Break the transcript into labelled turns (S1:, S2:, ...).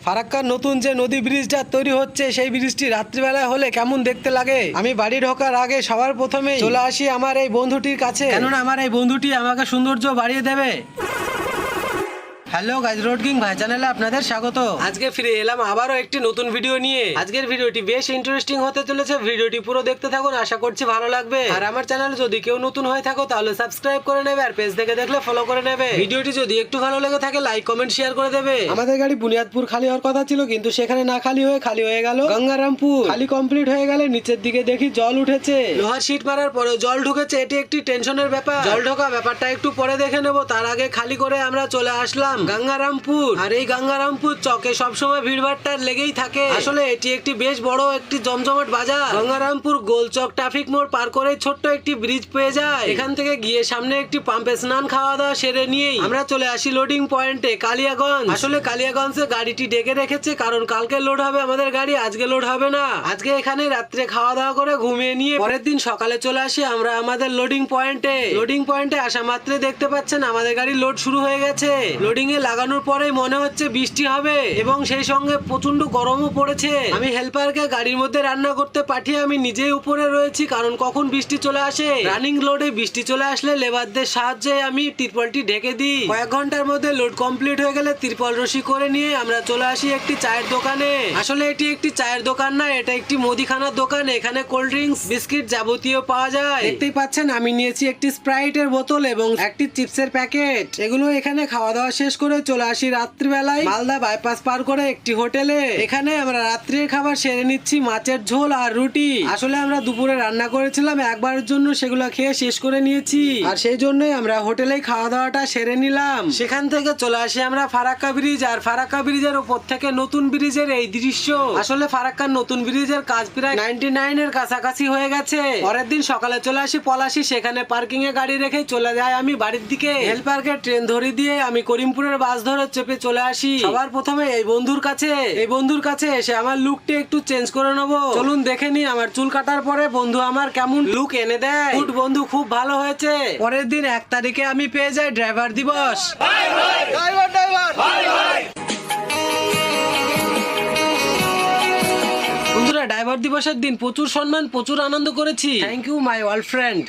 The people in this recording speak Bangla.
S1: ফারাক্কার নতুন যে নদী ব্রিজটা তৈরি হচ্ছে সেই ব্রিজটি রাত্রিবেলায় হলে কেমন দেখতে লাগে। আমি বাড়ি ঢোকার আগে সবার প্রথমে চলে আসি আমার এই বন্ধুটির কাছে, কেননা আমার এই বন্ধুটি আমাকে সৌন্দর্য বাড়িয়ে দেবে। হ্যালো গাইজ, রোড কিং ভাই চ্যানেলে আপনাদের স্বাগত। আজকে ফিরে এলাম আবারও একটি নতুন ভিডিও নিয়ে। আজকের ভিডিওটি বেশ ইন্টারেস্টিং হতে চলেছে, ভিডিওটি পুরো দেখতে থাকুন, আশা করছি ভালো লাগবে। আর আমার চ্যানেল যদি কেউ নতুন হয়ে থাকো তাহলে সাবস্ক্রাইব করে নেবে, আর পেজ থেকে দেখলে ফলো করে নেবে। ভিডিওটি যদি একটু ভালো লেগে থাকে লাইক কমেন্ট শেয়ার করে দেবে। আমাদের গাড়ি বুনিয়াদপুর খালি হওয়ার কথা ছিল, কিন্তু সেখানে না খালি হয়ে গেল গঙ্গারামপুর। খালি কমপ্লিট হয়ে গেলে নিচের দিকে দেখি জল উঠেছে, লোহার শীট মারার পরে জল ঢুকেছে। এটি একটি টেনশনের ব্যাপার। জল ঢোকা ব্যাপারটা একটু পরে দেখে নেব, তার আগে খালি করে আমরা চলে আসলাম গঙ্গারামপুর। আর এই গঙ্গারামপুর চকে সবসময় ভিড়ভাড়টা লেগেই থাকে। আসলে এটি একটি বেশ বড় একটি জমজমাট বাজার। গঙ্গারামপুর গোলচক ট্রাফিক মোড় পার করে ছোট্ট একটি ব্রিজ পেয়ে যায়। এখান থেকে গিয়ে সামনে একটি পাম্পে স্নান খাওয়া দাওয়া সেরে নিয়েই আমরা চলে আসি লোডিং পয়েন্টে কালিয়াগঞ্জ। আসলে কালিয়াগঞ্জে গাড়িটি ডেকে রেখেছে, কারণ কালকে লোড হবে আমাদের গাড়ি, আজকে লোড হবে না। আজকে এখানে রাত্রে খাওয়া দাওয়া করে ঘুমিয়ে নিয়ে পরের দিন সকালে চলে আসি আমরা আমাদের লোডিং পয়েন্টে। লোডিং পয়েন্টে আসা মাত্রে দেখতে পাচ্ছেন আমাদের গাড়ি লোড শুরু হয়ে গেছে। লোডিং এ লাগানোর পরে মনে হচ্ছে বৃষ্টি হবে এবং সেই সঙ্গে প্রচন্ড গরমও পড়েছে। আমি হেল্পারকে গাড়ির মধ্যে রান্না করতে পাঠিয়ে আমি নিজেই উপরে রয়েছি, কারণ কখন বৃষ্টি চলে আসে। রানিং লোডে বৃষ্টি চলে আসলে লেবারদের সাহায্যে আমি তিরপলটি ঢেকে দিই। কয়েক ঘন্টার মধ্যে লোড কমপ্লিট হয়ে গেলে তিরপল রশি করে নিয়ে আমরা চলে আসি একটি চায়ের দোকানে। আসলে এটি একটি চায়ের দোকান না, এটা একটি মুদিখানার দোকান। এখানে কোল্ড ড্রিঙ্কস বিস্কিট যাবতীয় পাওয়া যায়। দেখতেই পাচ্ছেন আমি নিয়েছি একটি স্প্রাইটের বোতল এবং একটি চিপসের প্যাকেট। এগুলো এখানে খাওয়া দাওয়া শেষ করে চলে আসি রাত্রিবেলায় মালদা বাইপাস পার করে একটি হোটেলে। এখানে আমরা রাত্রির খাবার সেরে নিচ্ছি মাছের ঝোল আর রুটি। আসলে আমরা দুপুরে রান্না করেছিলাম একবারের জন্য, সেগুলো খেয়ে শেষ করে নিয়েছি, আর সেই জন্যই আমরা হোটেলেই খাওয়া দাওয়াটা সেরে নিলাম। সেখান থেকে চলে আসি আমরা ফারাক্কা ব্রিজ। আর ফারাক্কা ব্রিজের উপর থেকে নতুন ব্রিজের এই দৃশ্য। আসলে ফারাক্কার নতুন ব্রিজের কাজ প্রায় 99 এর কাছাকাছি হয়ে গেছে। পরের দিন সকালে চলে আসি পলাশী, সেখানে পার্কিং এ গাড়ি রেখে চলে যায় আমি বাড়ির দিকে। হেল্পারকে ট্রেন ধরে দিয়ে আমি করিমপুরের বাস ধরে চেপে চলে আসি সবার প্রথমে এই বন্ধুর কাছে এসে আমার লুকটা একটু চেঞ্জ করে নেবো। চলুন দেখে নি আমার চুল কাটার পরে বন্ধু আমার কেমন লুক এনে দেয়। গুড বন্ধু, খুব ভালো হয়েছে। পরের দিন 1 তারিখে আমি পেয়ে যাই ড্রাইভার দিবস। বন্ধুরা, ড্রাইভার দিবসের দিন প্রচুর সম্মান, প্রচুর আনন্দ করেছি। Thank you my all friend.